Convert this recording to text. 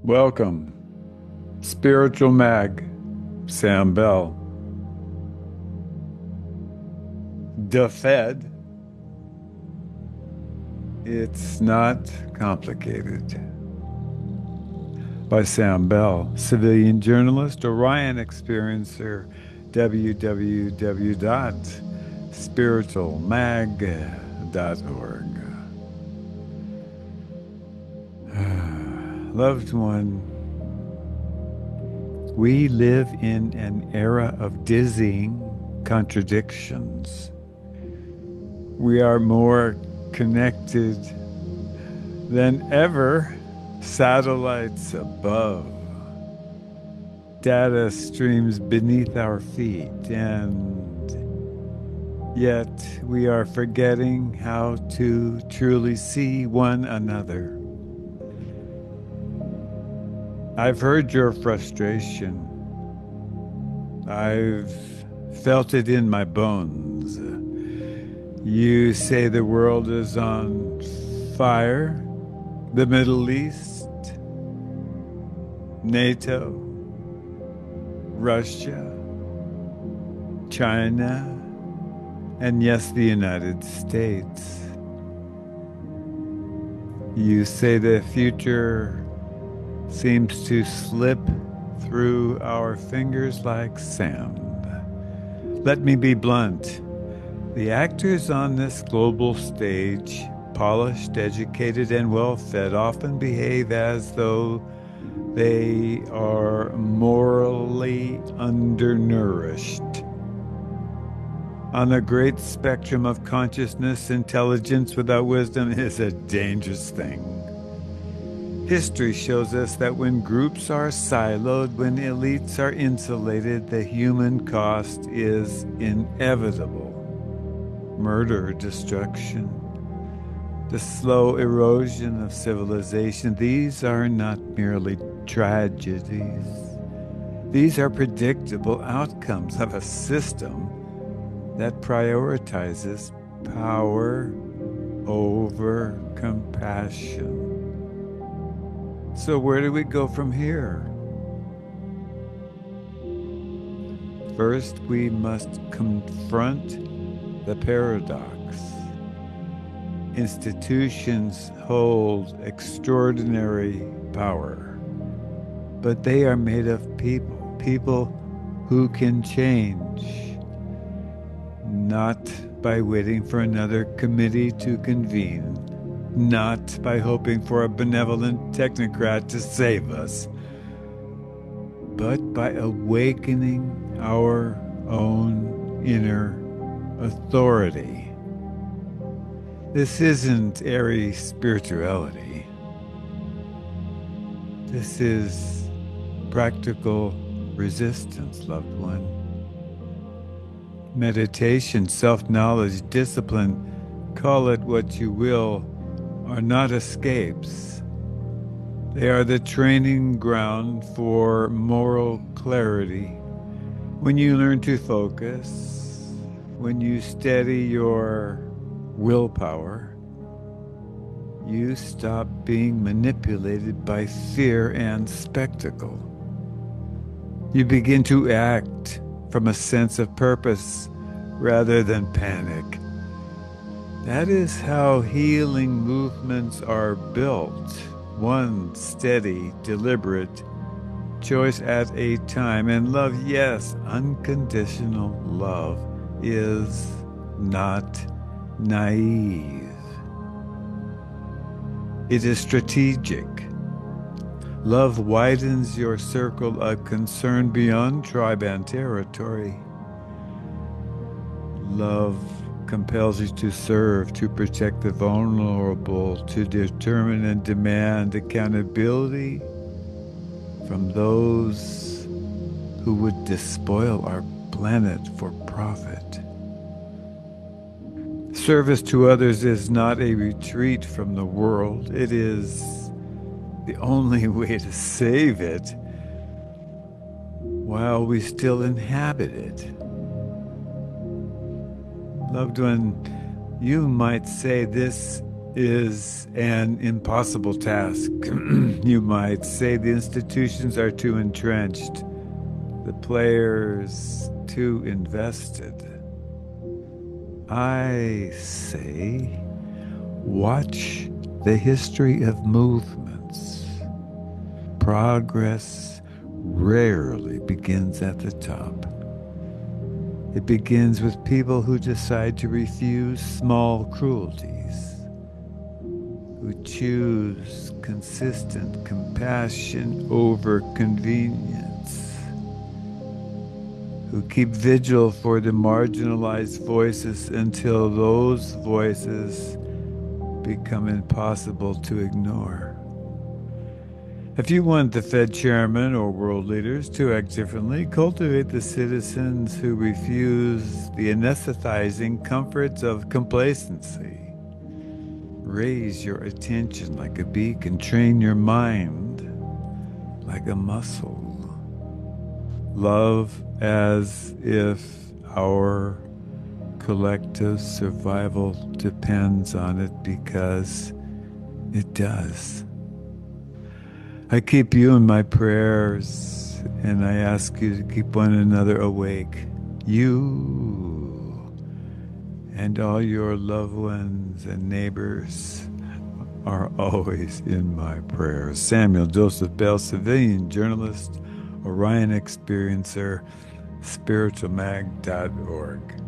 Welcome, Spiritual Mag, Sam Bell. Fed. It's Not Complicated. By Sam Bell, civilian journalist, Orion experiencer, www.spiritualmag.org. Loved one, we live in an era of dizzying contradictions. We are more connected than ever, satellites above, data streams beneath our feet, and yet we are forgetting how to truly see one another. I've heard your frustration. I've felt it in my bones. You say the world is on fire, the Middle East, NATO, Russia, China, and yes, the United States. You say the future seems to slip through our fingers like sand. Let me be blunt. The actors on this global stage, polished, educated, and well-fed, often behave as though they are morally undernourished. On a great spectrum of consciousness, intelligence without wisdom is a dangerous thing. History shows us that when groups are siloed, when elites are insulated, the human cost is inevitable. Murder, destruction, the slow erosion of civilization, these are not merely tragedies. These are predictable outcomes of a system that prioritizes power over compassion. So where do we go from here? First, we must confront the paradox. Institutions hold extraordinary power, but they are made of people who can change, not by waiting for another committee to convene, not by hoping for a benevolent technocrat to save us, but by awakening our own inner authority. This isn't airy spirituality. This is practical resistance, loved one. Meditation, self-knowledge, discipline, call it what you will, are not escapes. They are the training ground for moral clarity. When you learn to focus, when you steady your willpower, you stop being manipulated by fear and spectacle. You begin to act from a sense of purpose rather than panic. That is how healing movements are built, one steady, deliberate choice at a time. And love, yes, unconditional love is not naive. It is strategic. Love widens your circle of concern beyond tribe and territory. Love compels you to serve, to protect the vulnerable, to determine and demand accountability from those who would despoil our planet for profit. Service to others is not a retreat from the world. It is the only way to save it while we still inhabit it. Loved one, you might say this is an impossible task. You might say the institutions are too entrenched, the players too invested. I say, watch the history of movements. Progress rarely begins at the top. It begins with people who decide to refuse small cruelties, who choose consistent compassion over convenience, who keep vigil for the marginalized voices until those voices become impossible to ignore. If you want the Fed chairman or world leaders to act differently, cultivate the citizens who refuse the anesthetizing comforts of complacency. Raise your attention like a beak and train your mind like a muscle. Love as if our collective survival depends on it, because it does. I keep you in my prayers, and I ask you to keep one another awake. You and all your loved ones and neighbors are always in my prayers. Samuel Joseph Bell, civilian journalist, Orion experiencer, spiritualmag.org.